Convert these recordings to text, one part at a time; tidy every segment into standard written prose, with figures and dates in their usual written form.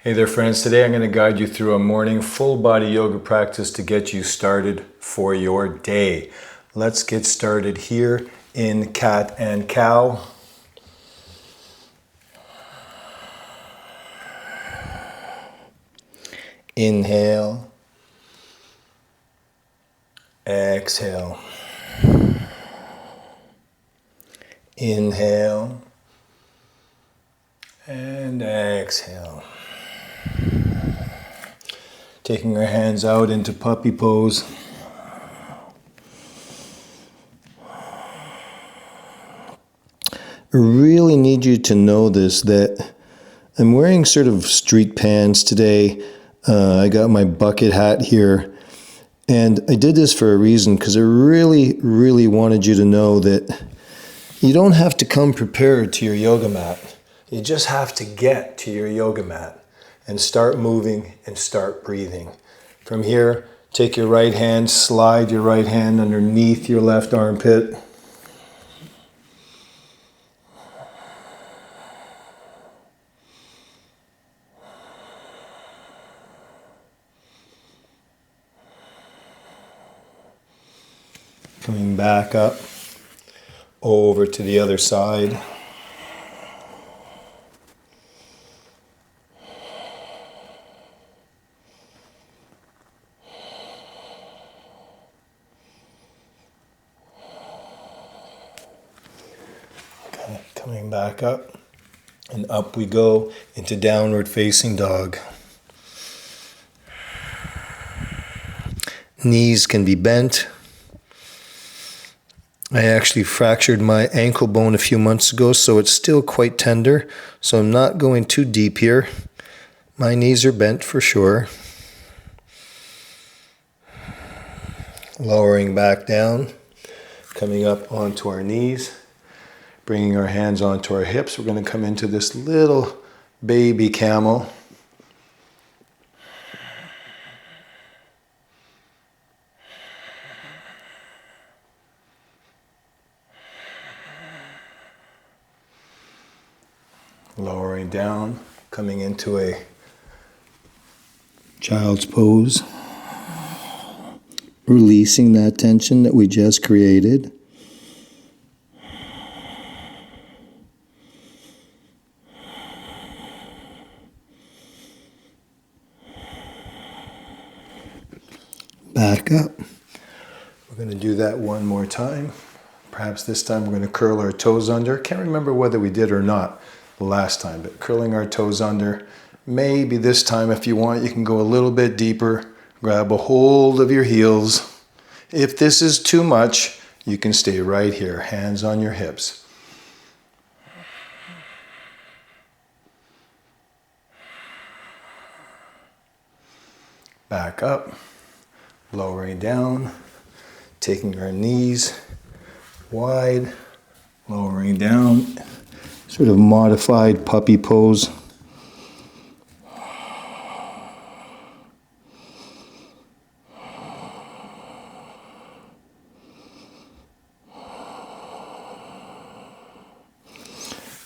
Hey there friends, today I'm going to guide you through a morning full body yoga practice to get you started for your day. Let's get started here in cat and cow. Inhale, exhale, inhale, and exhale. Taking our hands out into puppy pose. I really need you to know this, that I'm wearing sort of street pants today. I got my bucket hat here. And I did this for a reason, because I really wanted you to know that you don't have to come prepared to your yoga mat. You just have to get to your yoga mat and start moving and start breathing. From here, take your right hand, slide your right hand underneath your left armpit. Coming back up, over to the other side. Okay, coming back up, and up we go into downward facing dog. Knees can be bent. I actually fractured my ankle bone a few months ago, so it's still quite tender. So I'm not going too deep here. My knees are bent for sure. Lowering back down, coming up onto our knees, bringing our hands onto our hips. We're going to come into this little baby camel. Lowering down, coming into a child's pose. Releasing that tension that we just created. Back up. We're going to do that one more time. Perhaps this time we're going to curl our toes under. Can't remember whether we did or not the last time, but curling our toes under. Maybe this time, if you want, you can go a little bit deeper. Grab a hold of your heels. If this is too much, you can stay right here, hands on your hips. Back up, lowering down, taking our knees wide, lowering down, sort of modified puppy pose.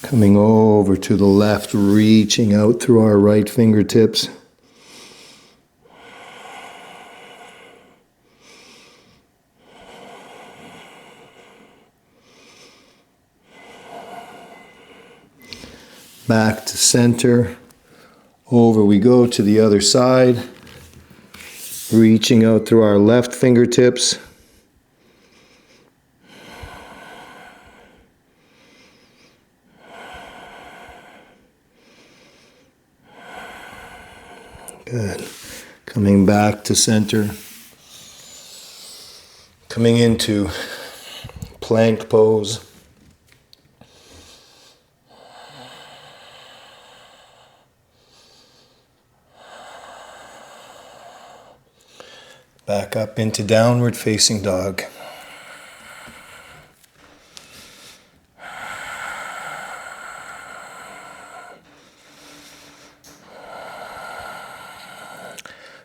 Coming over to the left, reaching out through our right fingertips. Back to center. Over we go to the other side. Reaching out through our left fingertips. Good. Coming back to center. Coming into plank pose. Back up into downward facing dog.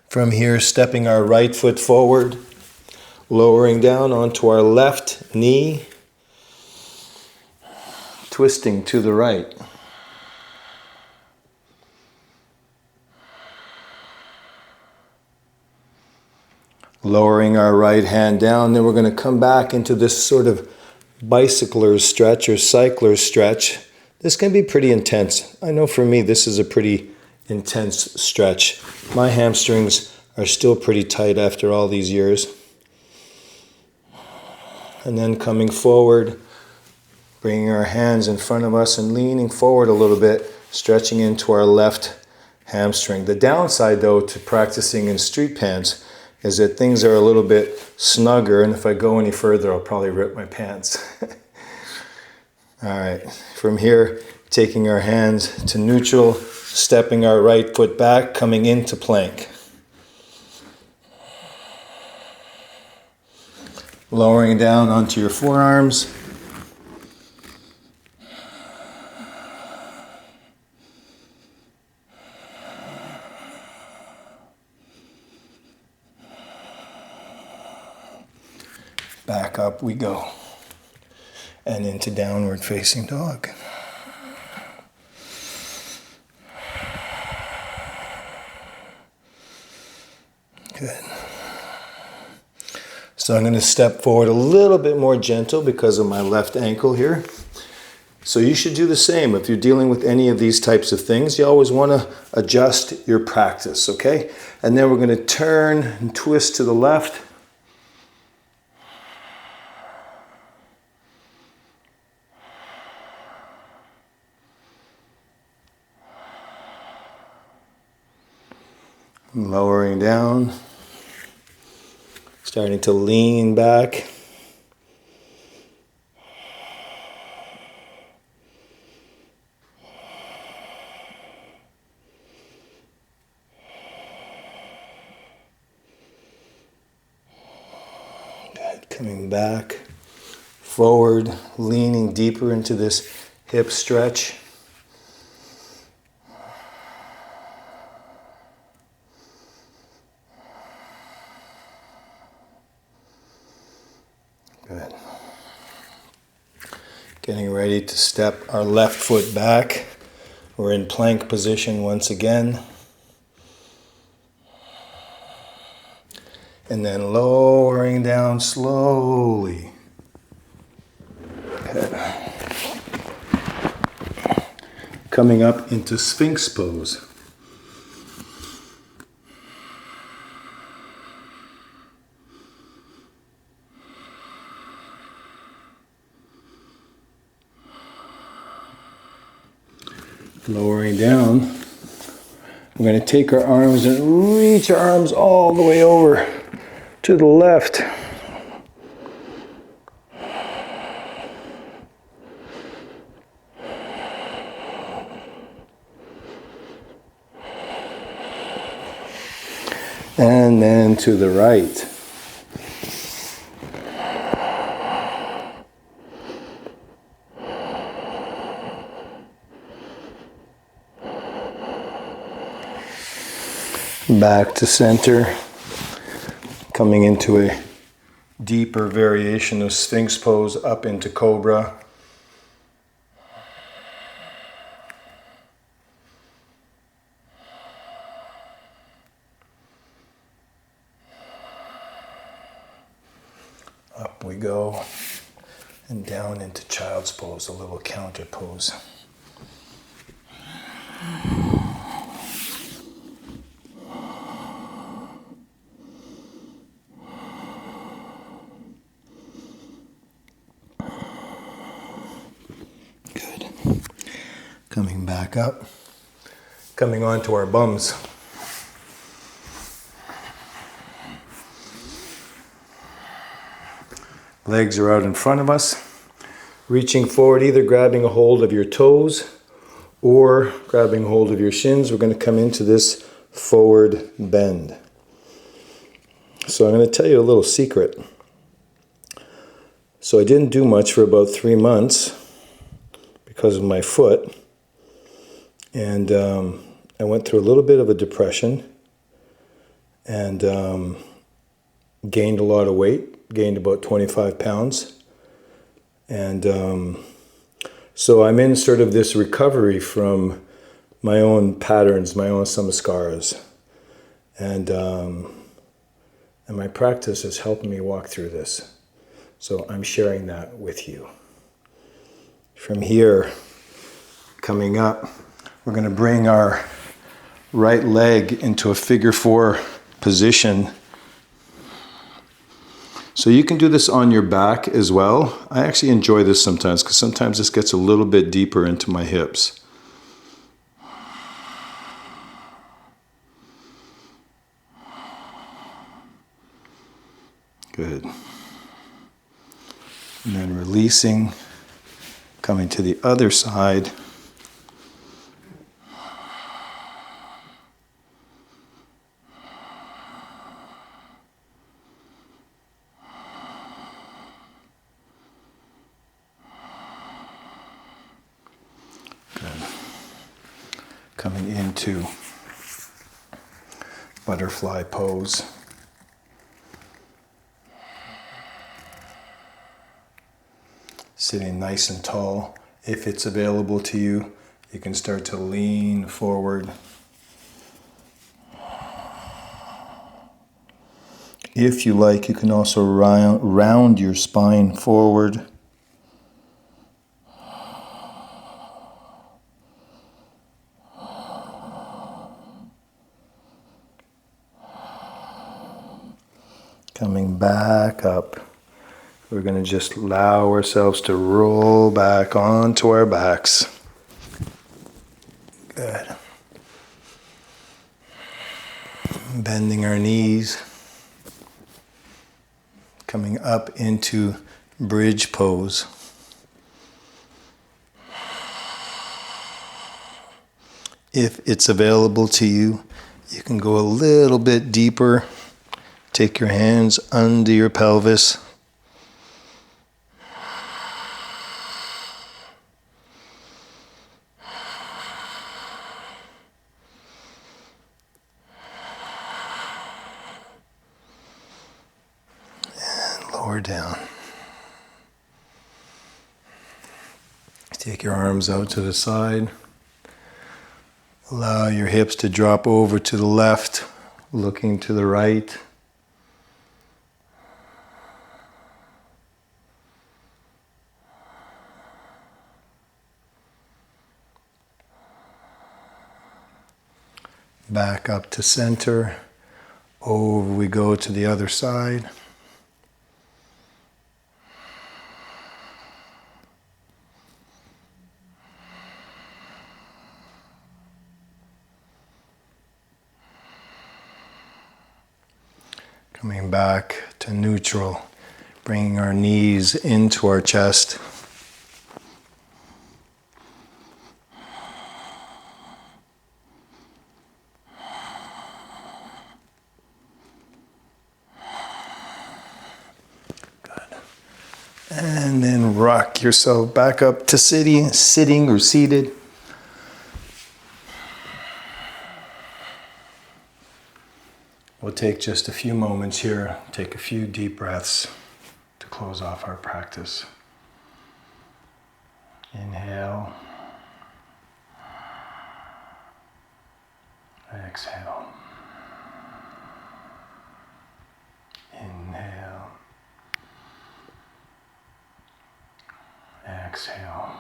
From here, stepping our right foot forward, lowering down onto our left knee, twisting to the right. Lowering our right hand down, then we're going to come back into this sort of bicycler's stretch or cycler's stretch. This can be pretty intense. I know for me this is a pretty intense stretch. My hamstrings are still pretty tight after all these years. And then coming forward, bringing our hands in front of us and leaning forward a little bit, stretching into our left hamstring. The downside though to practicing in street pants is that things are a little bit snugger, and if I go any further I'll probably rip my pants. All right, from here, taking our hands to neutral, stepping our right foot back, coming into plank. Lowering down onto your forearms. Back up we go. And into downward facing dog. Good. So I'm going to step forward a little bit more gentle because of my left ankle here. So you should do the same. If you're dealing with any of these types of things, you always want to adjust your practice, okay? And then we're going to turn and twist to the left. Lowering down. Starting to lean back. Good. Coming back, forward, leaning deeper into this hip stretch. Good. Getting ready to step our left foot back. We're in plank position once again. And then lowering down slowly. Good. Coming up into Sphinx pose. Lowering down, we're going to take our arms and reach our arms all the way over to the left. And then to the right. Back to center, coming into a deeper variation of Sphinx pose up into Cobra. Up we go, and down into Child's Pose, a little counter pose. Coming back up, coming onto our bums. Legs are out in front of us, reaching forward, either grabbing a hold of your toes or grabbing hold of your shins. We're going to come into this forward bend. So I'm going to tell you a little secret. So I didn't do much for about 3 months because of my foot. And I went through a little bit of a depression and gained a lot of weight, gained about 25 pounds. And so I'm in sort of this recovery from my own patterns, my own samskaras. And And my practice has helped me walk through this. So I'm sharing that with you. From here, coming up, we're going to bring our right leg into a figure 4 position. So you can do this on your back as well. I actually enjoy this sometimes because sometimes this gets a little bit deeper into my hips. Good. And then releasing, coming to the other side. Good. Coming into butterfly pose. Sitting nice and tall. If it's available to you, you can start to lean forward. If you like, you can also round your spine forward. Coming back up. We're going to just allow ourselves to roll back onto our backs. Good. Bending our knees. Coming up into bridge pose. If it's available to you, you can go a little bit deeper. Take your hands under your pelvis. Lower down. Take your arms out to the side. Allow your hips to drop over to the left, looking to the right. Back up to center. Over we go to the other side. Coming back to neutral, bringing our knees into our chest. Good. And then rock yourself back up to sitting or seated. We'll take just a few moments here, take a few deep breaths to close off our practice. Inhale. Exhale. Inhale. Exhale.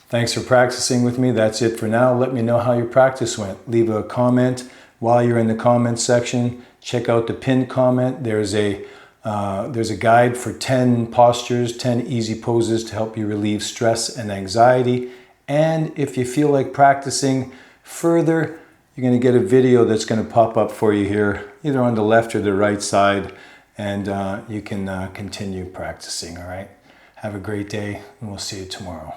Thanks for practicing with me. That's it for now. Let me know how your practice went. Leave a comment while you're in the comments section. Check out the pinned comment. There's a guide for 10 postures, 10 easy poses to help you relieve stress and anxiety. And if you feel like practicing further, you're going to get a video that's going to pop up for you here, either on the left or the right side, and you can continue practicing, all right? Have a great day, and we'll see you tomorrow.